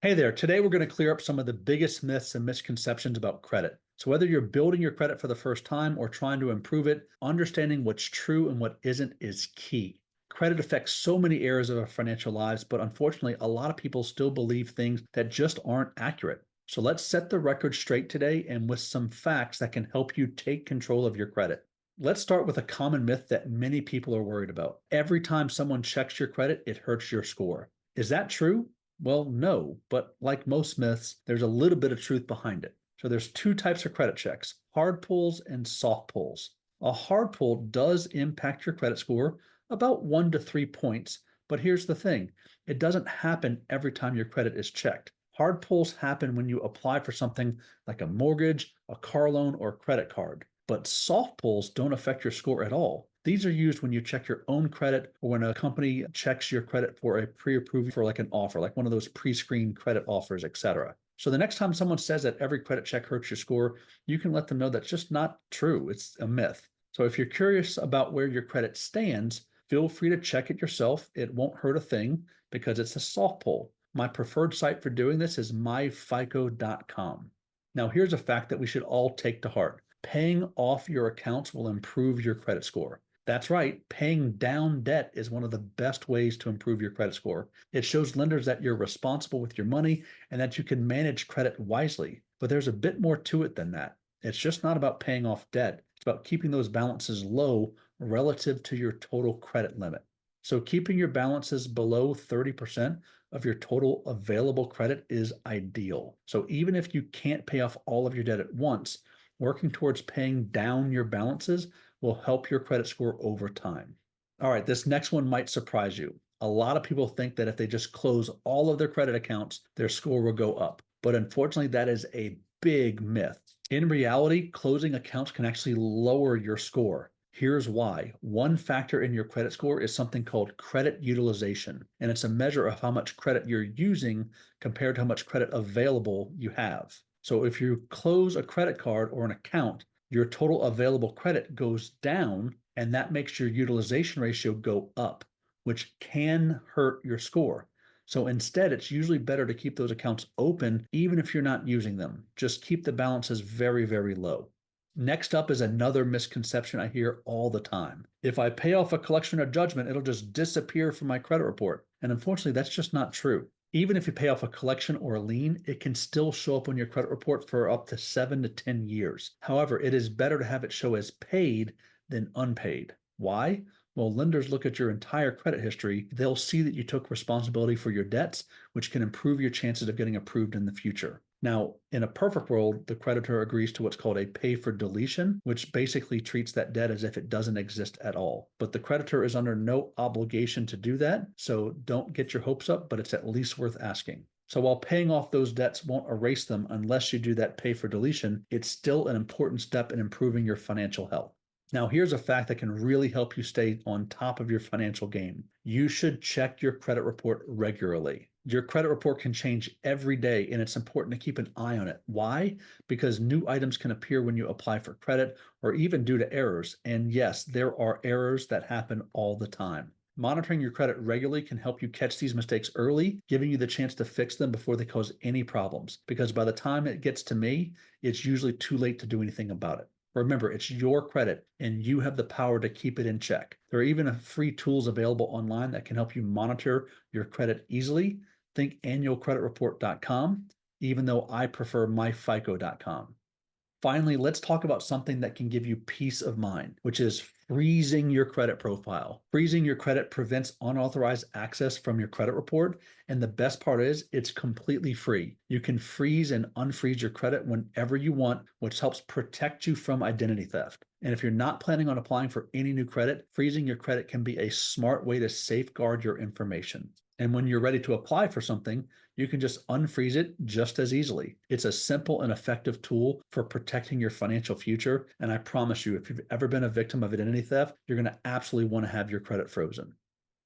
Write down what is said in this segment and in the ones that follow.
Hey there. Today we're going to clear up some of the biggest myths and misconceptions about credit. So, whether you're building your credit for the first time or trying to improve it, understanding what's true and what isn't is key. Credit affects so many areas of our financial lives, but unfortunately, a lot of people still believe things that just aren't accurate. So, let's set the record straight today and with some facts that can help you take control of your credit. Let's start with a common myth that many people are worried about. Every time someone checks your credit, it hurts your score. Is that true? Well, no, but like most myths, there's a little bit of truth behind it. So there's two types of credit checks, hard pulls and soft pulls. A hard pull does impact your credit score about 1 to 3 points, but here's the thing, it doesn't happen every time your credit is checked. Hard pulls happen when you apply for something like a mortgage, a car loan, or a credit card. But soft pulls don't affect your score at all. These are used when you check your own credit or when a company checks your credit for a pre-approval for like an offer, like one of those pre-screened credit offers, etc. So the next time someone says that every credit check hurts your score, you can let them know that's just not true. It's a myth. So if you're curious about where your credit stands, feel free to check it yourself. It won't hurt a thing because it's a soft pull. My preferred site for doing this is myfico.com. Now, here's a fact that we should all take to heart. Paying off your accounts will improve your credit score. That's right, paying down debt is one of the best ways to improve your credit score. It shows lenders that you're responsible with your money and that you can manage credit wisely. But there's a bit more to it than that. It's just not about paying off debt, it's about keeping those balances low relative to your total credit limit. So, keeping your balances below 30% of your total available credit is ideal. So, even if you can't pay off all of your debt at once, working towards paying down your balances will help your credit score over time. All right, this next one might surprise you. A lot of people think that if they just close all of their credit accounts, their score will go up. But unfortunately, that is a big myth. In reality, closing accounts can actually lower your score. Here's why. One factor in your credit score is something called credit utilization, and it's a measure of how much credit you're using compared to how much credit available you have. So if you close a credit card or an account, your total available credit goes down, and that makes your utilization ratio go up, which can hurt your score. So instead, it's usually better to keep those accounts open even if you're not using them. Just keep the balances very, very low. Next up is another misconception I hear all the time. If I pay off a collection or judgment, it'll just disappear from my credit report. And unfortunately, that's just not true. Even if you pay off a collection or a lien, it can still show up on your credit report for up to 7 to 10 years. However, it is better to have it show as paid than unpaid. Why? Well, lenders look at your entire credit history. They'll see that you took responsibility for your debts, which can improve your chances of getting approved in the future. Now, in a perfect world, the creditor agrees to what's called a pay for deletion, which basically treats that debt as if it doesn't exist at all. But the creditor is under no obligation to do that, so don't get your hopes up, but it's at least worth asking. So while paying off those debts won't erase them unless you do that pay for deletion, it's still an important step in improving your financial health. Now, here's a fact that can really help you stay on top of your financial game. You should check your credit report regularly. Your credit report can change every day, and it's important to keep an eye on it. Why? Because new items can appear when you apply for credit or even due to errors. And yes, there are errors that happen all the time. Monitoring your credit regularly can help you catch these mistakes early, giving you the chance to fix them before they cause any problems. Because by the time it gets to me, it's usually too late to do anything about it. Remember, it's your credit and you have the power to keep it in check. There are even free tools available online that can help you monitor your credit easily. Think annualcreditreport.com, even though I prefer myfico.com. Finally, let's talk about something that can give you peace of mind, which is freezing your credit profile. Freezing your credit prevents unauthorized access from your credit report. And the best part is it's completely free. You can freeze and unfreeze your credit whenever you want, which helps protect you from identity theft. And if you're not planning on applying for any new credit, freezing your credit can be a smart way to safeguard your information. And when you're ready to apply for something, you can just unfreeze it just as easily. It's a simple and effective tool for protecting your financial future. And I promise you, if you've ever been a victim of identity theft, you're going to absolutely want to have your credit frozen.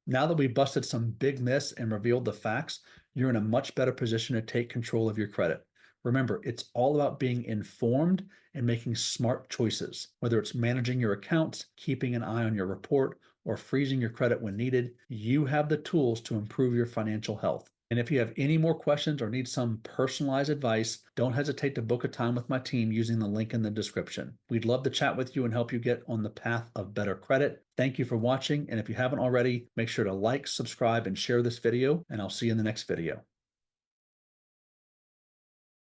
Now that we busted some big myths and revealed the facts, you're in a much better position to take control of your credit. Remember, it's all about being informed and making smart choices. Whether it's managing your accounts, keeping an eye on your report, or freezing your credit when needed, you have the tools to improve your financial health. And if you have any more questions or need some personalized advice, don't hesitate to book a time with my team using the link in the description. We'd love to chat with you and help you get on the path of better credit. Thank you for watching. And if you haven't already, make sure to like, subscribe, and share this video, and I'll see you in the next video.